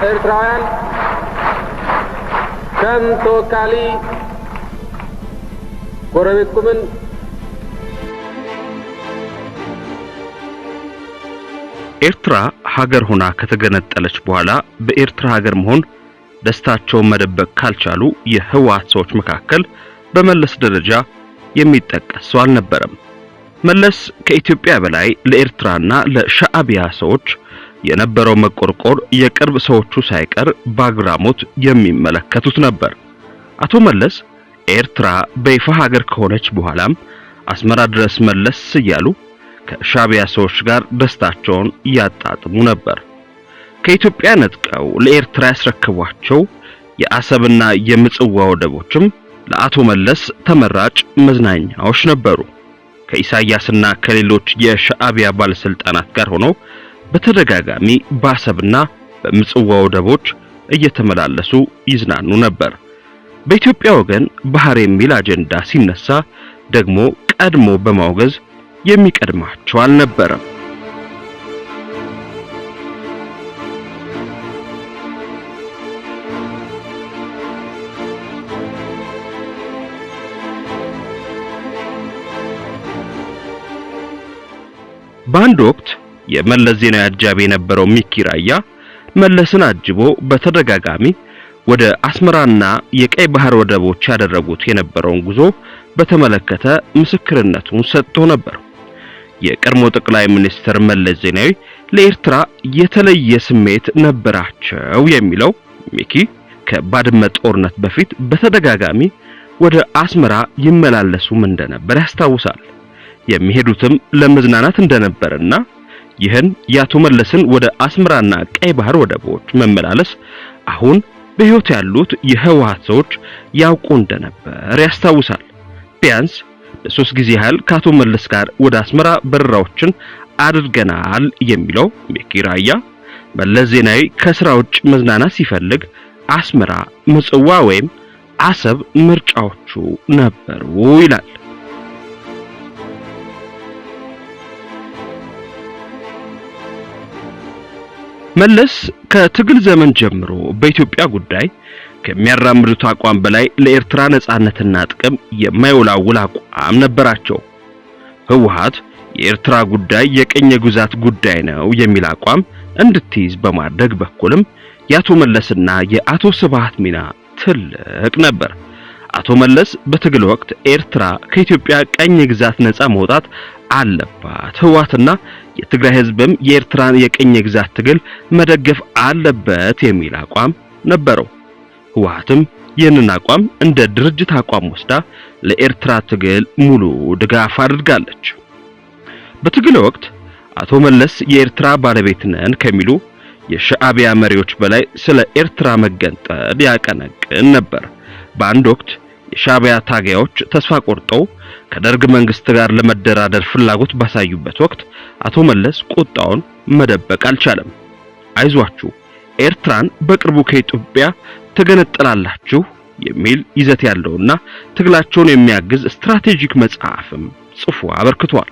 ኤርትራውያን ከም ተወካሊ ጎረቤትኩምን ኤርትራ ሀገር ሆና ከተገነጠለች በኋላ በኤርትራ ሀገር መሆን ደስታቸውን መደበቅ ካልቻሉ የህወሓት ሰዎች መካከል በመለስ ደረጃ የሚጠቀስ ሰው አልነበረም። መለስ ከኢትዮጵያ በላይ ለኤርትራና ለሻዕቢያ ሰዎች የነበረው መቆርቆር የቅርብ ሰዎቹ ሳይቀር በአግራሞት የሚመለከቱት ነበር። አቶ መለስ ኤርትራ በይፋ ሀገር ከሆነች በኋላም አስመራ ድረስ መለስ እያሉ ከሻዕቢያ ሰዎች ጋር ደስታቸውን ያጣጥሙ ነበር። ከኢትዮጵያ ነጥቀው ለኤርትራ ያስረከቧቸው የአሰብና የምጽዋ ወደቦችም ለአቶ መለስ ተመራጭ መዝናኛዎች ነበሩ። ከኢሳያስና ከሌሎች የሻዕቢያ ባለስልጣናት ጋር ሆነው በተደጋጋሚ በአሰብና በምጽዋ ወደቦች እየተመላለሱ ይዝናኑ ነበር። በኢትዮጵያ ወገን ባህር የሚል አጀንዳ ሲነሳ ደግሞ ቀድሞ በማውገዝ የሚቀድማቸው አልነበረም። በአንድ ወቅት የመለስ ዜናዊ አጃቢ የነበረው ሚኪ ራያ መለስን አጅቦ በተደጋጋሚ ወደ አስመራና የቀይ ባህር ወደቦች ያደረጉት የነበረውን ጉዞ በተመለከተ ምስክርነቱን ሰጥቶ ነበር። የቀድሞ ጠቅላይ ሚኒስትር መለስ ዜናዊ ለኤርትራ የተለየ ስሜት ነበራቸው የሚለው ሚኪ ከባድመ ጦርነት በፊት በተደጋጋሚ ወደ አስመራ ይመላለሱም እንደነበር ያስታውሳል። የሚሄዱትም ለመዝናናት እንደነበርና ይህን ያቶ መለስን ወደ አስመራና ቀይ ባህር ወደቦች መመላለስ አሁን በህይወት ያሉት የህወሓት ሰዎች ያውቁ እንደነበር ያስታውሳል። ቢያንስ ለሶስት ጊዜ ያህል ካቶ መለስ ጋር ወደ አስመራ በረራዎችን አድርገናል የሚለው ሚኪ ራያ መለስ ዜናዊ ከስራ ውጭ መዝናናት ሲፈልግ አስመራ፣ ምጽዋ ወይም አሰብ ምርጫዎቹ ነበሩ ይላል። መለስ ከትግል ዘመን ጀምሮ በኢትዮጵያ ጉዳይ ከሚያራምዱት አቋም በላይ ለኤርትራ ነጻነትና ጥቅም የማይወላውል አቋም ነበራቸው። ህወሓት የኤርትራ ጉዳይ የቀኝ ግዛት ጉዳይ ነው የሚል አቋም እንድትይዝ በማድረግ በኩልም የአቶ መለስና የአቶ ስብሃት ሚና ትልቅ ነበር። አቶ መለስ በትግል ወቅት ኤርትራ ከኢትዮጵያ ቀኝ ግዛት ነጻ መውጣት አለባት፣ ህወሓትና የትግራይ ህዝብም የኤርትራን የቀኝ ግዛት ትግል መደገፍ አለበት የሚል አቋም ነበረው። ህወሓትም ይህንን አቋም እንደ ድርጅት አቋም ወስዳ ለኤርትራ ትግል ሙሉ ድጋፍ አድርጋለች። በትግል ወቅት አቶ መለስ የኤርትራ ባለቤት ነን ከሚሉ የሻዕቢያ መሪዎች በላይ ስለ ኤርትራ መገንጠል ያቀነቅን ነበር። በአንድ ወቅት የሻዕቢያ ታጋዮች ተስፋ ቆርጠው ከደርግ መንግስት ጋር ለመደራደር ፍላጎት ባሳዩበት ወቅት አቶ መለስ ቁጣውን መደበቅ አልቻለም። አይዟችሁ ኤርትራን በቅርቡ ከኢትዮጵያ ተገነጠላላችሁ የሚል ይዘት ያለውና ትግላቸውን የሚያግዝ ስትራቴጂክ መጽሐፍም ጽፎ አበርክቷል።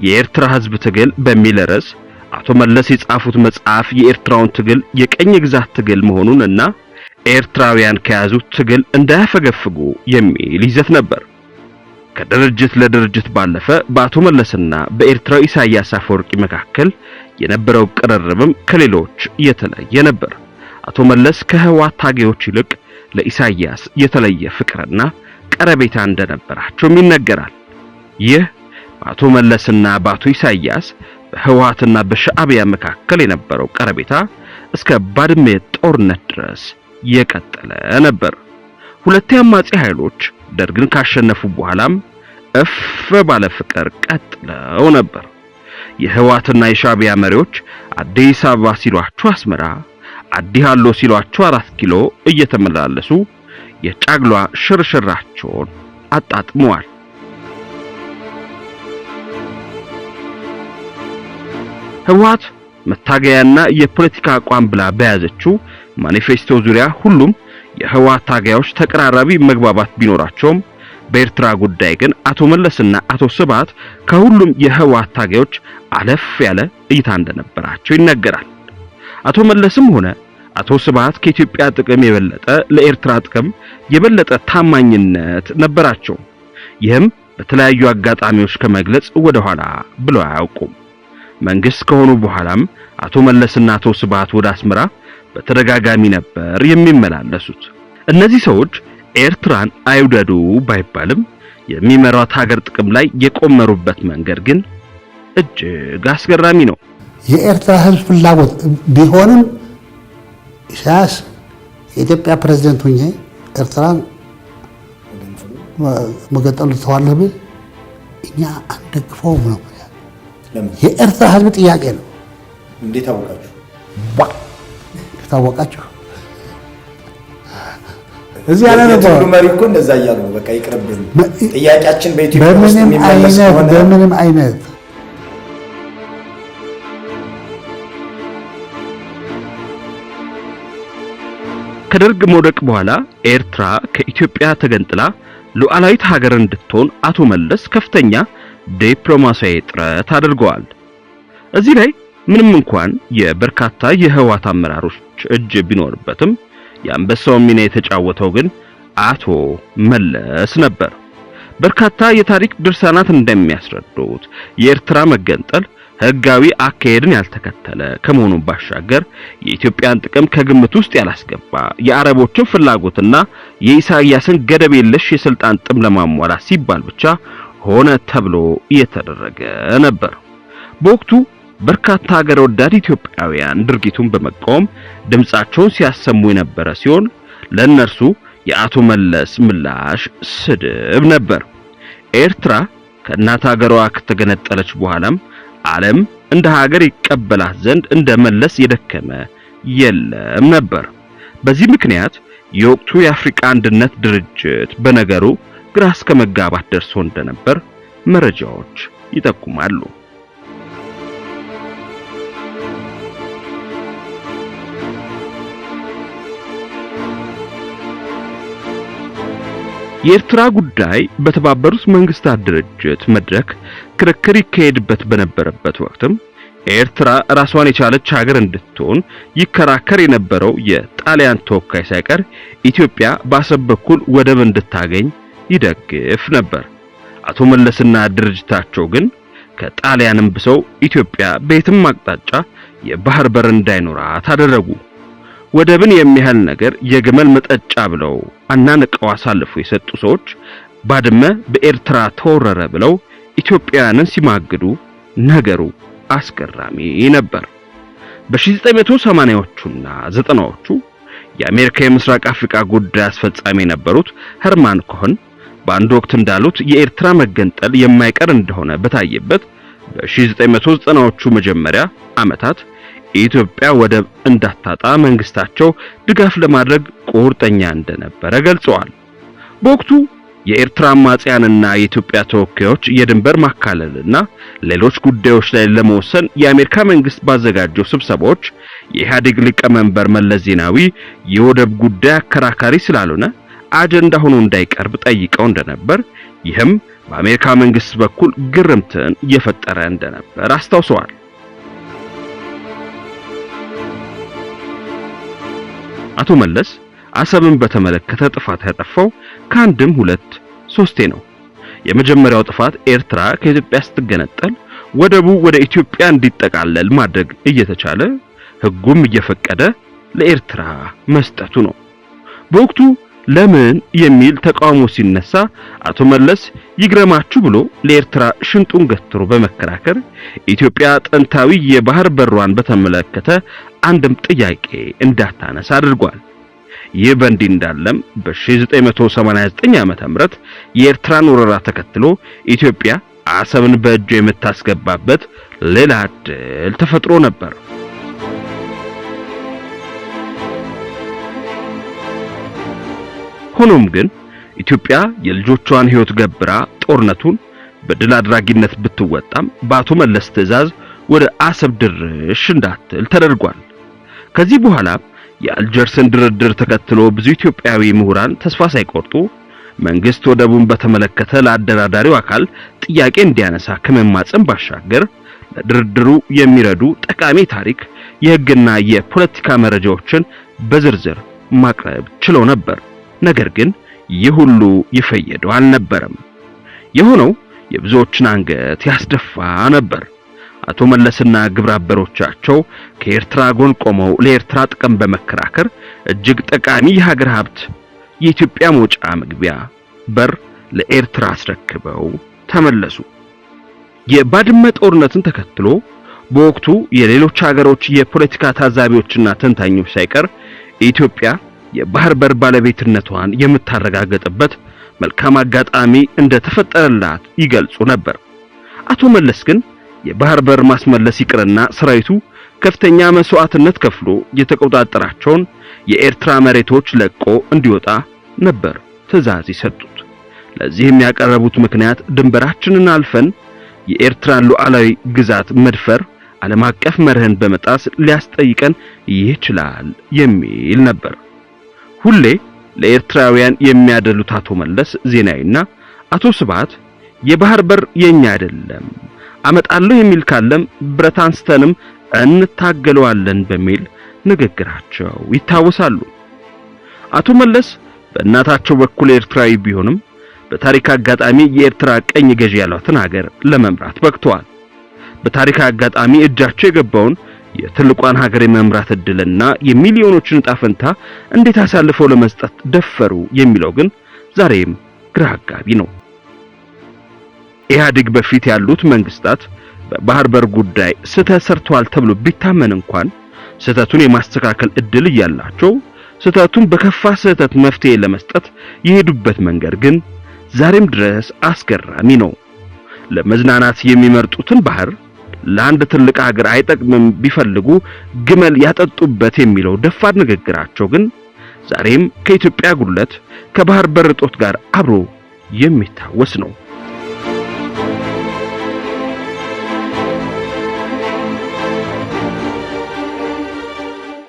የኤርትራ ህዝብ ትግል በሚል ርዕስ አቶ መለስ የጻፉት መጽሐፍ የኤርትራውን ትግል የቀኝ ግዛት ትግል መሆኑንና ኤርትራውያን ከያዙት ትግል እንዳያፈገፍጉ የሚል ይዘት ነበር። ከድርጅት ለድርጅት ባለፈ በአቶ መለስና በኤርትራው ኢሳያስ አፈወርቂ መካከል የነበረው ቅርርብም ከሌሎች የተለየ ነበር። አቶ መለስ ከህወሓት ታጋዮች ይልቅ ለኢሳያስ የተለየ ፍቅርና ቀረቤታ እንደነበራቸው ይነገራል። ይህ በአቶ መለስና በአቶ ኢሳያስ በህወሓትና በሻዕቢያ መካከል የነበረው ቀረቤታ እስከ ባድመ ጦርነት ድረስ የቀጠለ ነበር። ሁለቱ አማጺ ኃይሎች ደርግን ካሸነፉ በኋላም እፍ ባለ ፍቅር ቀጥለው ነበር። የህወሓትና የሻዕቢያ መሪዎች አዲስ አበባ ሲሏቸው አስመራ፣ አዲሃሎ ሲሏቸው 4 ኪሎ እየተመላለሱ የጫግሏ ሽርሽራቸውን አጣጥመዋል። ህወሓት መታገያና የፖለቲካ አቋም ብላ በያዘችው ማኒፌስቶ ዙሪያ ሁሉም የህወሓት ታጋዮች ተቀራራቢ መግባባት ቢኖራቸውም በኤርትራ ጉዳይ ግን አቶ መለስና አቶ ስብሃት ከሁሉም የህወሓት ታጋዮች አለፍ ያለ እይታ እንደነበራቸው ይነገራል። አቶ መለስም ሆነ አቶ ስብሃት ከኢትዮጵያ ጥቅም የበለጠ ለኤርትራ ጥቅም የበለጠ ታማኝነት ነበራቸው። ይህም በተለያዩ አጋጣሚዎች ከመግለጽ ወደ ኋላ ብለው አያውቁም። መንግስት ከሆኑ በኋላም አቶ መለስና አቶ ስብሃት ወደ አስመራ በተደጋጋሚ ነበር የሚመላለሱት። እነዚህ ሰዎች ኤርትራን አይውደዱ ባይባልም የሚመሯት ሀገር ጥቅም ላይ የቆመሩበት መንገድ ግን እጅግ አስገራሚ ነው። የኤርትራ ህዝብ ፍላጎት ቢሆንም ኢሳያስ የኢትዮጵያ ፕሬዝዳንት ሆኜ ኤርትራን መገንጠል ተዋለህ ቢል እኛ አንደግፈውም ነው። የኤርትራ ህዝብ ጥያቄ ነው። እንዴት አወቃችሁ? ታወቃችሁ? እዚህ ያለ ነው መሪ እኮ እንደዛ እያሉ ነው። በቃ ይቅርብን፣ ጥያቄያችን በኢትዮጵያ ውስጥ የሚመለስ ከሆነ በምንም አይነት ከደርግ መውደቅ በኋላ ኤርትራ ከኢትዮጵያ ተገንጥላ ሉዓላዊት ሀገር እንድትሆን አቶ መለስ ከፍተኛ ዲፕሎማሲያዊ ጥረት አድርገዋል። እዚህ ላይ ምንም እንኳን የበርካታ የህወሓት አመራሮች እጅ ቢኖርበትም የአንበሳው ሚና የተጫወተው ግን አቶ መለስ ነበር። በርካታ የታሪክ ድርሳናት እንደሚያስረዱት የኤርትራ መገንጠል ህጋዊ አካሄድን ያልተከተለ ከመሆኑ ባሻገር የኢትዮጵያን ጥቅም ከግምት ውስጥ ያላስገባ የአረቦችን ፍላጎትና የኢሳያስን ገደብ የለሽ የስልጣን ጥም ለማሟላት ሲባል ብቻ ሆነ ተብሎ እየተደረገ ነበር። በወቅቱ በርካታ ሀገር ወዳድ ኢትዮጵያውያን ድርጊቱን በመቃወም ድምጻቸውን ሲያሰሙ የነበረ ሲሆን ለነርሱ የአቶ መለስ ምላሽ ስድብ ነበር። ኤርትራ ከእናት ሀገሯ ከተገነጠለች በኋላም ዓለም እንደ ሀገር ይቀበላት ዘንድ እንደ መለስ የደከመ የለም ነበር። በዚህ ምክንያት የወቅቱ የአፍሪካ አንድነት ድርጅት በነገሩ ግራ እስከ መጋባት ደርሶ እንደነበር መረጃዎች ይጠቁማሉ። የኤርትራ ጉዳይ በተባበሩት መንግስታት ድርጅት መድረክ ክርክር ይካሄድበት በነበረበት ወቅትም ኤርትራ ራሷን የቻለች ሀገር እንድትሆን ይከራከር የነበረው የጣሊያን ተወካይ ሳይቀር ኢትዮጵያ በአሰብ በኩል ወደብ እንድታገኝ ይደግፍ ነበር። አቶ መለስና ድርጅታቸው ግን ከጣሊያንም ብሰው ኢትዮጵያ በየትም አቅጣጫ የባህር በር እንዳይኖራት አደረጉ። ወደብን የሚያህል ነገር የግመል መጠጫ ብለው አናንቀው አሳልፎ የሰጡ ሰዎች ባድመ በኤርትራ ተወረረ ብለው ኢትዮጵያውያንን ሲማግዱ ነገሩ አስገራሚ ነበር። በ1980ዎቹና 90ዎቹ የአሜሪካ የምስራቅ አፍሪካ ጉዳይ አስፈጻሚ የነበሩት ሄርማን ኮሄን በአንድ ወቅት እንዳሉት የኤርትራ መገንጠል የማይቀር እንደሆነ በታየበት በ1990ዎቹ መጀመሪያ ዓመታት ኢትዮጵያ ወደብ እንዳታጣ መንግስታቸው ድጋፍ ለማድረግ ቁርጠኛ እንደነበረ ገልጸዋል። በወቅቱ የኤርትራ አማጽያንና የኢትዮጵያ ተወካዮች የድንበር ማካለልና ሌሎች ጉዳዮች ላይ ለመወሰን የአሜሪካ መንግስት ባዘጋጀው ስብሰባዎች የኢህአዴግ ሊቀመንበር መለስ ዜናዊ የወደብ ጉዳይ አከራካሪ ስላልሆነ አጀንዳ ሆኖ እንዳይቀርብ ጠይቀው እንደነበር፣ ይህም በአሜሪካ መንግስት በኩል ግርምትን የፈጠረ እንደነበር አስታውሰዋል። አቶ መለስ አሰብን በተመለከተ ጥፋት ያጠፋው ከአንድም ሁለት ሶስቴ ነው። የመጀመሪያው ጥፋት ኤርትራ ከኢትዮጵያ ስትገነጠል ወደቡ ወደ ኢትዮጵያ እንዲጠቃለል ማድረግ እየተቻለ ህጉም እየፈቀደ ለኤርትራ መስጠቱ ነው። በወቅቱ ለምን የሚል ተቃውሞ ሲነሳ አቶ መለስ ይግረማችሁ ብሎ ለኤርትራ ሽንጡን ገትሮ በመከራከር ኢትዮጵያ ጥንታዊ የባህር በሯን በተመለከተ አንድም ጥያቄ እንዳታነሳ አድርጓል። ይህ በእንዲህ እንዳለም በ1989 ዓመተ ምህረት የኤርትራን ወረራ ተከትሎ ኢትዮጵያ አሰብን በእጇ የምታስገባበት ሌላ ዕድል ተፈጥሮ ነበር። ሆኖም ግን ኢትዮጵያ የልጆቿን ህይወት ገብራ ጦርነቱን በድል አድራጊነት ብትወጣም በአቶ መለስ ትዕዛዝ ወደ አሰብ ድርሽ እንዳትል ተደርጓል። ከዚህ በኋላ የአልጀርስን ድርድር ተከትሎ ብዙ ኢትዮጵያዊ ምሁራን ተስፋ ሳይቆርጡ መንግስት ወደቡን በተመለከተ ለአደራዳሪው አካል ጥያቄ እንዲያነሳ ከመማጸን ባሻገር ለድርድሩ የሚረዱ ጠቃሚ ታሪክ፣ የህግና የፖለቲካ መረጃዎችን በዝርዝር ማቅረብ ችለው ነበር። ነገር ግን ይህ ሁሉ ይፈየደው አልነበረም። የሆነው የብዙዎችን አንገት ያስደፋ ነበር። አቶ መለስና ግብረ አበሮቻቸው ከኤርትራ ጎን ቆመው ለኤርትራ ጥቅም በመከራከር እጅግ ጠቃሚ የሀገር ሀብት የኢትዮጵያ መውጫ መግቢያ በር ለኤርትራ አስረክበው ተመለሱ። የባድመ ጦርነትን ተከትሎ በወቅቱ የሌሎች ሀገሮች የፖለቲካ ታዛቢዎችና ተንታኞች ሳይቀር ኢትዮጵያ የባህር በር ባለቤትነቷን የምታረጋግጥበት መልካም አጋጣሚ እንደተፈጠረላት ይገልጹ ነበር። አቶ መለስ ግን የባህር በር ማስመለስ ይቅርና ሰራዊቱ ከፍተኛ መስዋዕትነት ከፍሎ የተቆጣጠራቸውን የኤርትራ መሬቶች ለቆ እንዲወጣ ነበር ትዕዛዝ የሰጡት። ለዚህም ያቀረቡት ምክንያት ድንበራችንን አልፈን የኤርትራን ሉዓላዊ ግዛት መድፈር ዓለም አቀፍ መርህን በመጣስ ሊያስጠይቀን ይችላል የሚል ነበር። ሁሌ ለኤርትራውያን የሚያደሉት አቶ መለስ ዜናዊና አቶ ስብሃት የባህር በር የኛ አይደለም አመጣለሁ የሚል ካለም ብረት አንስተንም እንታገለዋለን በሚል ንግግራቸው ይታወሳሉ። አቶ መለስ በእናታቸው በኩል ኤርትራዊ ቢሆንም በታሪክ አጋጣሚ የኤርትራ ቀኝ ገዢ ያሏትን ሀገር ለመምራት በቅተዋል። በታሪክ አጋጣሚ እጃቸው የገባውን የትልቋን ሀገር የመምራት እድልና የሚሊዮኖችን ዕጣ ፈንታ እንዴት አሳልፈው ለመስጠት ደፈሩ የሚለው ግን ዛሬም ግራ አጋቢ ነው። ኢህአዴግ በፊት ያሉት መንግስታት በባህር በር ጉዳይ ስህተት ሰርተዋል ተብሎ ቢታመን እንኳን ስህተቱን የማስተካከል እድል እያላቸው ስህተቱን በከፋ ስህተት መፍትሄ ለመስጠት የሄዱበት መንገድ ግን ዛሬም ድረስ አስገራሚ ነው። ለመዝናናት የሚመርጡትን ባህር ለአንድ ትልቅ ሀገር አይጠቅምም ቢፈልጉ ግመል ያጠጡበት የሚለው ደፋር ንግግራቸው ግን ዛሬም ከኢትዮጵያ ጉድለት ከባህር በር እጦት ጋር አብሮ የሚታወስ ነው።